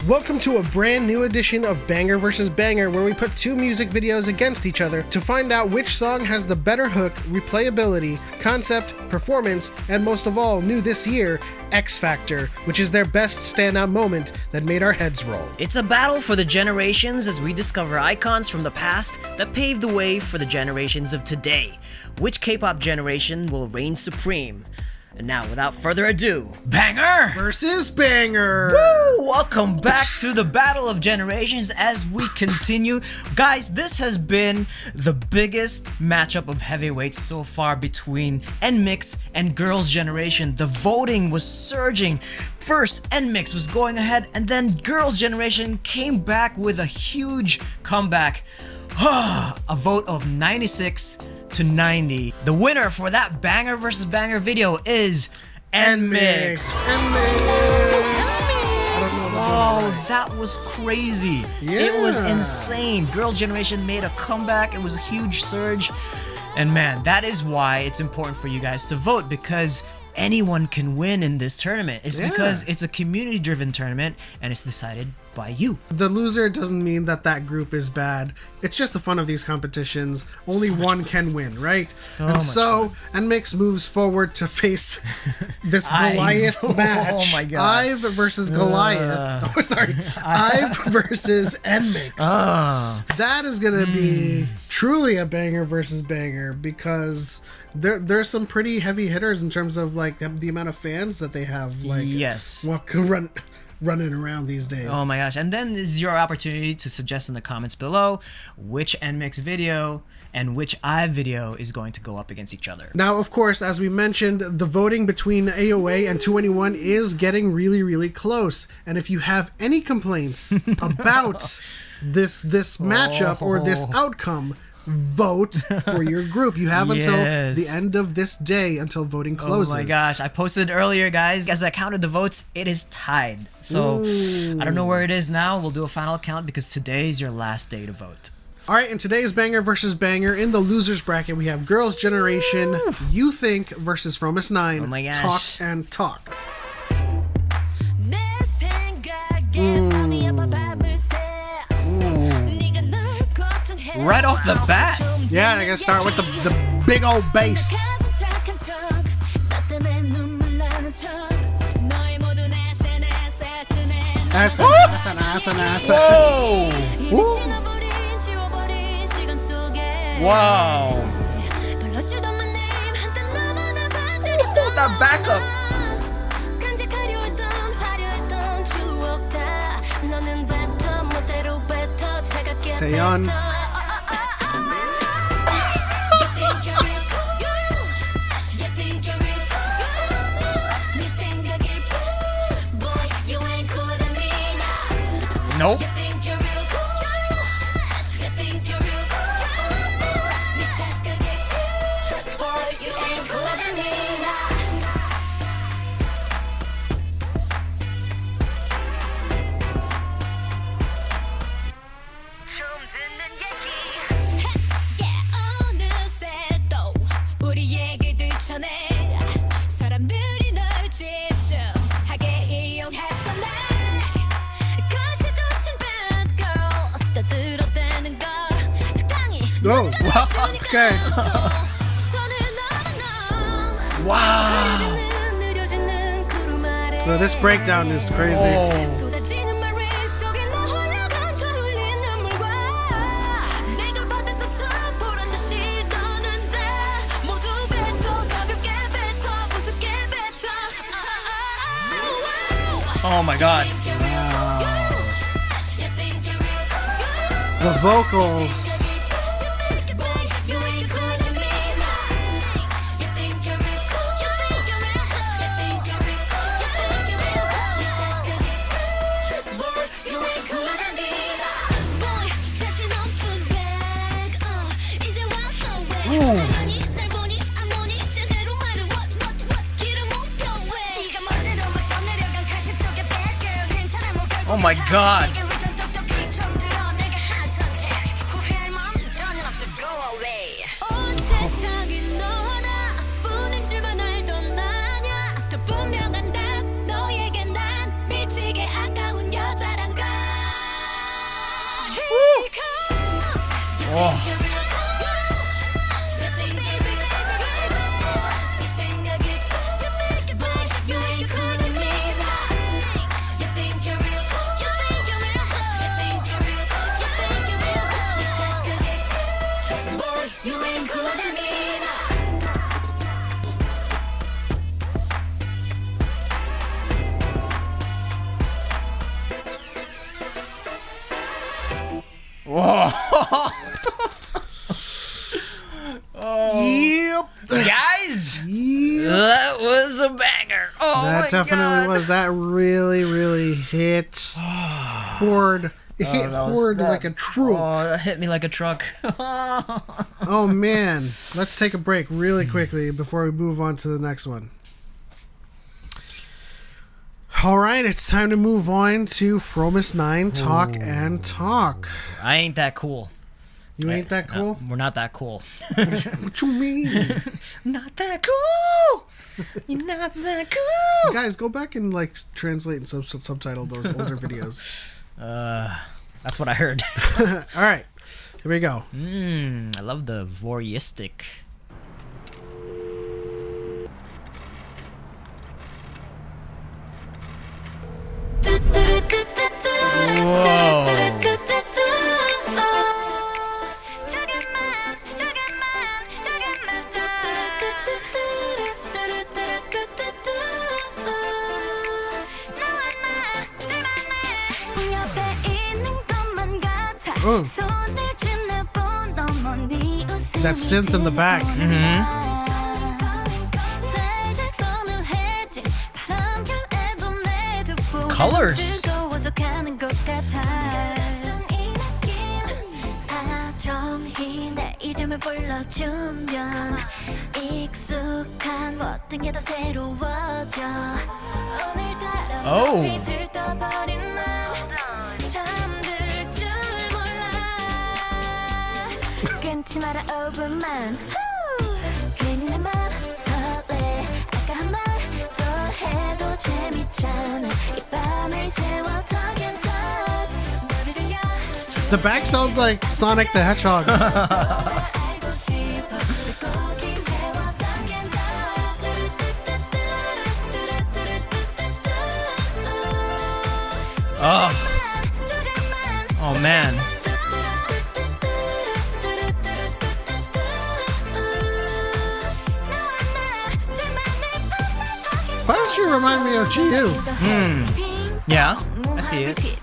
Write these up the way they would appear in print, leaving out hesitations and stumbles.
Welcome to a brand new edition of Banger vs. Banger, where we put two music videos against each other to find out which song has the better hook, replayability, concept, performance, and most of all, new this year, X Factor, which is their best standout moment that made our heads roll. It's a battle for the generations as we discover icons from the past that paved the way for the generations of today. Which K-pop generation will reign supreme? And now, without further ado, Banger versus Banger! Woo! Welcome back to the Battle of Generations as we continue. Guys, this has been the biggest matchup of heavyweights so far between NMIXX and Girls' Generation. The voting was surging. First, NMIXX was going ahead, and then Girls' Generation came back with a huge comeback. A vote of 96 to 90. The winner for that Banger versus Banger video is NMIXX. Oh, that was crazy. Yeah. It was insane. Girls' Generation made a comeback. It was a huge surge. And man, that is why it's important for you guys to vote, because anyone can win in this tournament. It's because it's a community-driven tournament and it's decided by you. The loser doesn't mean that that group is bad. It's just the fun of these competitions. Only one can win, right? So NMIXX moves forward to face this Goliath match. Oh my god. IVE versus Goliath. IVE versus NMIXX. That is going to be truly a banger versus banger, because there's some pretty heavy hitters in terms of like the amount of fans that they have. Like, what can running around these days. Oh my gosh. And then this is your opportunity to suggest in the comments below which NMIXX video and which IVE video is going to go up against each other. Now, of course, as we mentioned, the voting between AOA and 2NE1 is getting really, really close. And if you have any complaints about this matchup or this outcome, vote for your group. You have until the end of this day until voting closes. Oh my gosh, I posted earlier, guys. As I counted the votes, it is tied. So I don't know where it is now. We'll do a final count because today is your last day to vote. All right, in today's Banger versus Banger, in the losers bracket, we have Girls' Generation, You Think versus Fromis 9, oh my gosh. Talk and Talk. Right off the bat. Yeah, I gotta start with the big old bass. Whoa! Wow! That backup. Taeyeon. Nope. Oh, okay. Wow. Well, this breakdown is crazy. Oh my god. Wow. The vocals. Oh my god. Whoa. Yep. Guys, that was a banger. Oh That my definitely God. was. That really hit hard. It hit hard like a truck. Oh, that hit me like a truck. Oh man. Let's take a break really quickly before we move on to the next one. Alright, it's time to move on to Fromis 9 Talk and Talk. I ain't that cool. You ain't that cool? We're not that cool. What you mean? Not that cool. You're not that cool. Guys, go back and like translate and subtitle those older videos. That's what I heard. Alright, here we go. I love the voyeuristic. Oh. That synth in the back. Colors. Oh. The back sounds like Sonic the Hedgehog. Oh man. Why don't you remind me of GU? Yeah, I see it.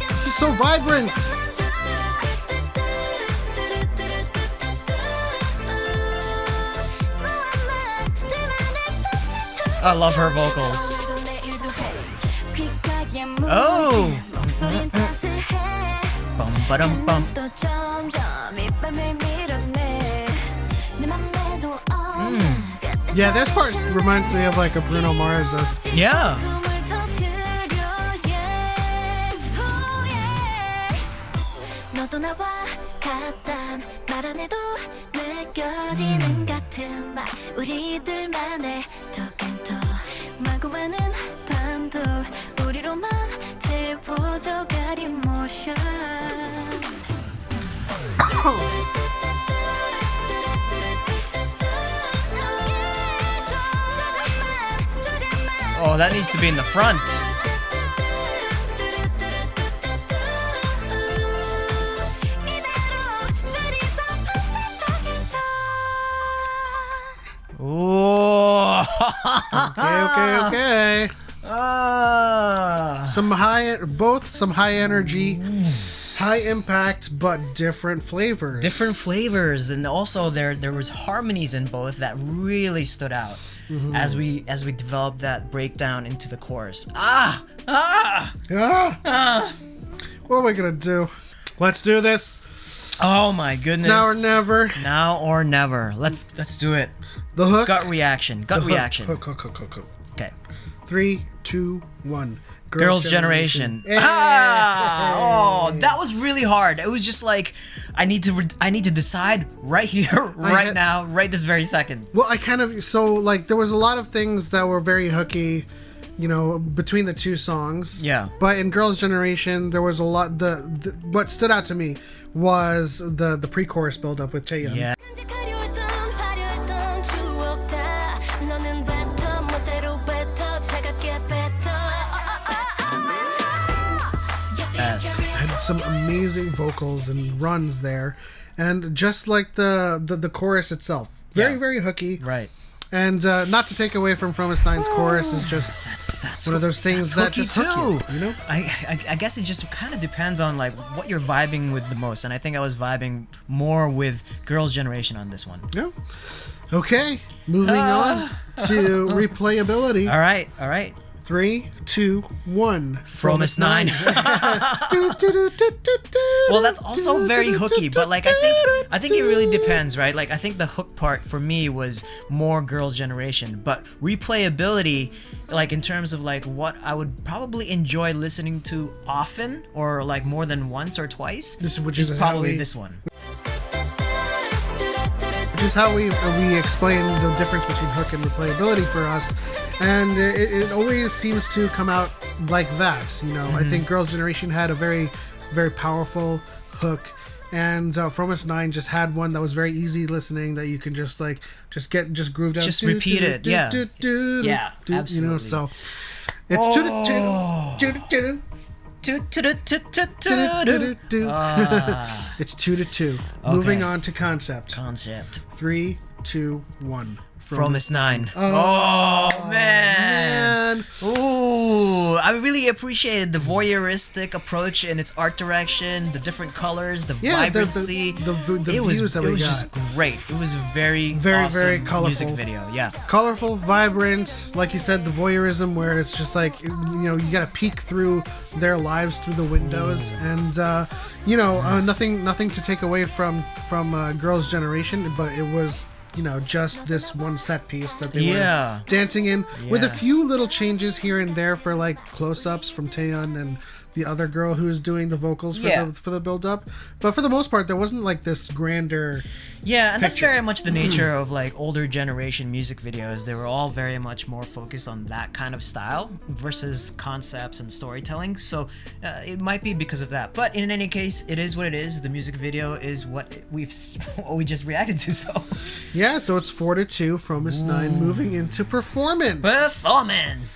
This is so vibrant. I love her vocals. Oh. Bum ba-dum bum. Yeah, this part reminds me of like a Bruno Mars. Yeah. Oh, that needs to be in the front. Okay. Some high energy, high impact, but different flavors. Different flavors, and also there was harmonies in both that really stood out as we developed that breakdown into the chorus. What are we gonna do? Let's do this. Oh my goodness! Now or never. Now or never. Let's do it. The hook. Gut reaction. Hook. Okay. 3, 2, 1. Girls' Generation. Hey. Oh, that was really hard. It was just like I need to decide right here, now, right this very second. Well, there was a lot of things that were very hooky, between the two songs. Yeah. But in Girls' Generation, there was a lot. What stood out to me was the pre-chorus build-up with Taeyeon. Yeah. Some amazing vocals and runs there, and just like the chorus itself, very hooky, right? And not to take away from Fromis 9's chorus, is just that's one of those things that just hook you, I guess it just kind of depends on like what you're vibing with the most, and I think I was vibing more with Girls' Generation on this one. Yeah. Okay, moving on to replayability. All right. 3, 2, 1. Fromis 9. Well, that's also very hooky, but like I think it really depends, right? Like I think the hook part for me was more Girls' Generation, but replayability, like in terms of like what I would probably enjoy listening to often or like more than once or twice, which is probably this one. Which is how we explain the difference between hook and replayability for us, and it always seems to come out like that. I think Girls' Generation had a very, very powerful hook, and Fromis 9 just had one that was very easy listening that you can just groove down, just repeat it, yeah, absolutely. So it's It's 2-2. Okay. Moving on to concept. 3, 2, 1. Fromis 9. Oh man. Ooh, I really appreciated the voyeuristic approach in its art direction, the different colors, the vibrancy. The views that we got. It was just great. It was a very awesome very colorful music video. Yeah. Colorful, vibrant, like you said, the voyeurism where it's just like you gotta peek through their lives through the windows, and nothing to take away from Girls' Generation, but it was just this one set piece that they were dancing in, with a few little changes here and there for like close-ups from Taeyeon and the other girl who is doing the vocals for the build-up. But for the most part, there wasn't like this grander and that's very much the nature of like older generation music videos. They were all very much more focused on that kind of style versus concepts and storytelling, so it might be because of that. But in any case, it is what it is. The music video is what we just reacted to, so so it's 4-2. Fromis 9 moving into performance.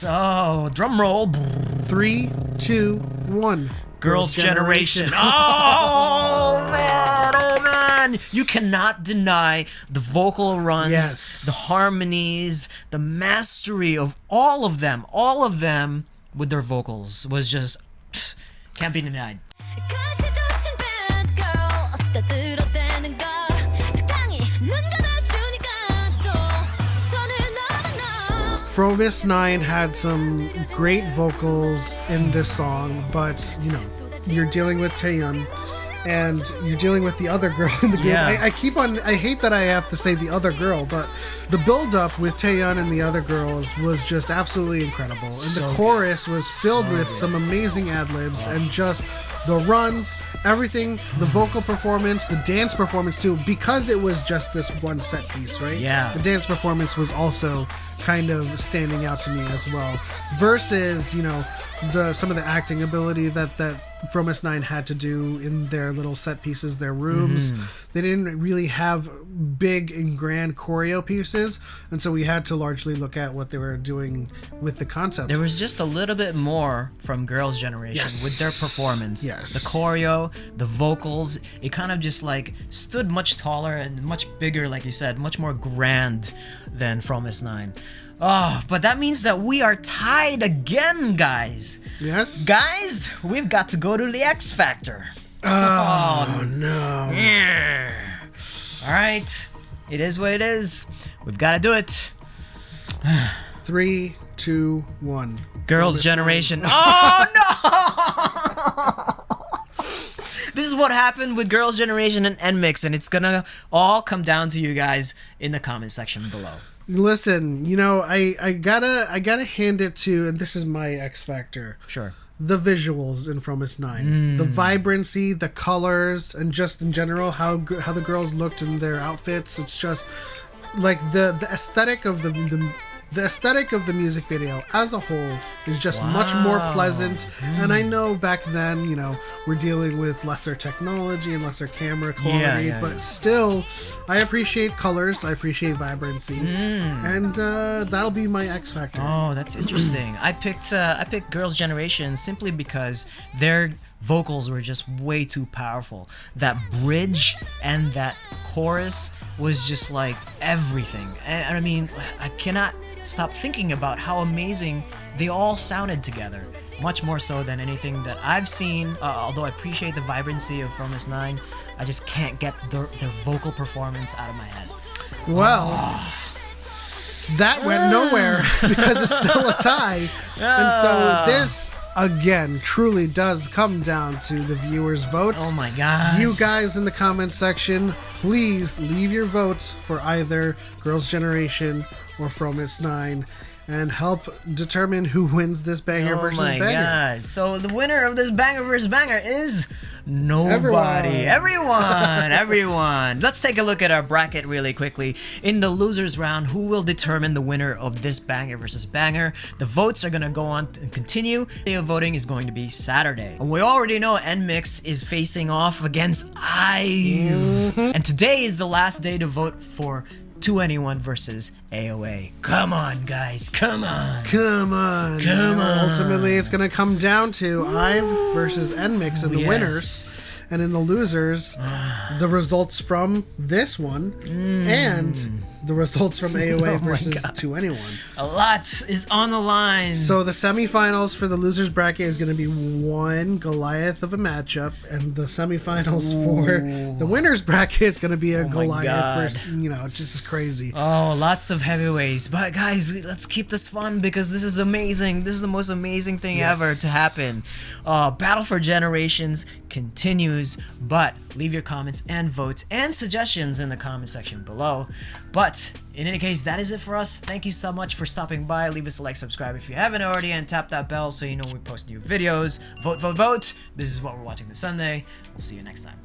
Oh, drum roll. 3, 2, 1. Girls' Generation. Oh man, you cannot deny the vocal runs, the harmonies, the mastery of all of them with their vocals was just can't be denied. Fromis 9 had some great vocals in this song, but you're dealing with Taeyeon and you're dealing with the other girl in the group. I hate that I have to say the other girl, but the build-up with Taeyeon and the other girls was just absolutely incredible. And the chorus was filled with some amazing ad-libs and just the runs, everything, the vocal performance, the dance performance too, because it was just this one set piece, right? Yeah. The dance performance was also kind of standing out to me as well, versus some of the acting ability that Fromis 9 had to do in their little set pieces, their rooms. They didn't really have big and grand choreo pieces, and so we had to largely look at what they were doing with the concept. There was just a little bit more from Girls' Generation with their performance. The choreo, the vocals, it kind of just like stood much taller and much bigger, like you said, much more grand than Fromis 9. Oh, but that means that we are tied again, guys. Yes? Guys, we've got to go to the X Factor. Oh, no. Yeah. All right. It is what it is. We've got to do it. 3, 2, 1. Girls' Generation. Oh, no! This is what happened with Girls' Generation and NMIX, and it's gonna all come down to you guys in the comment section below. Listen, you know, I gotta hand it to, and this is my X Factor. Sure. The visuals in Fromis 9, the vibrancy, the colors, and just in general how the girls looked in their outfits. It's just like the aesthetic of the aesthetic of the music video as a whole is just much more pleasant. And I know back then, you know, we're dealing with lesser technology and lesser camera quality, but still, I appreciate colors, I appreciate vibrancy, and that'll be my X Factor. Oh, that's interesting. I picked Girls' Generation simply because their vocals were just way too powerful. That bridge and that chorus was just like everything. And I mean, I cannot stop thinking about how amazing they all sounded together. Much more so than anything that I've seen. Although I appreciate the vibrancy of Fromis 9, I just can't get their vocal performance out of my head. Well, that went nowhere because it's still a tie. And so this, again, truly does come down to the viewers' votes. Oh my gosh. You guys in the comment section, please leave your votes for either Girls' Generation or Fromis 9 and help determine who wins this banger versus banger. Oh my god. So the winner of this banger versus banger is nobody. Everyone. Let's take a look at our bracket really quickly. In the losers round, who will determine the winner of this banger versus banger? The votes are going to go on and continue. The day of voting is going to be Saturday. And we already know NMIX is facing off against IVE. And today is the last day to vote for 2NE1 versus AOA. Come on, guys. Come on. Ultimately, it's going to come down to IVE versus NMIX in the winners. And in the losers, the results from this one and the results from AOA versus 2NE1. A lot is on the line. So the semifinals for the losers bracket is going to be one Goliath of a matchup, and the semifinals for the winners bracket is going to be a Goliath versus, you know, just crazy. Oh, lots of heavyweights. But guys, let's keep this fun because this is amazing. This is the most amazing thing ever to happen. Battle for Generations continues, but leave your comments and votes and suggestions in the comment section below. But in any case, that is it for us. Thank you so much for stopping by. Leave us a like, subscribe if you haven't already, and tap that bell so you know we post new videos. Vote, vote, vote. This is what we're watching this Sunday. We'll see you next time.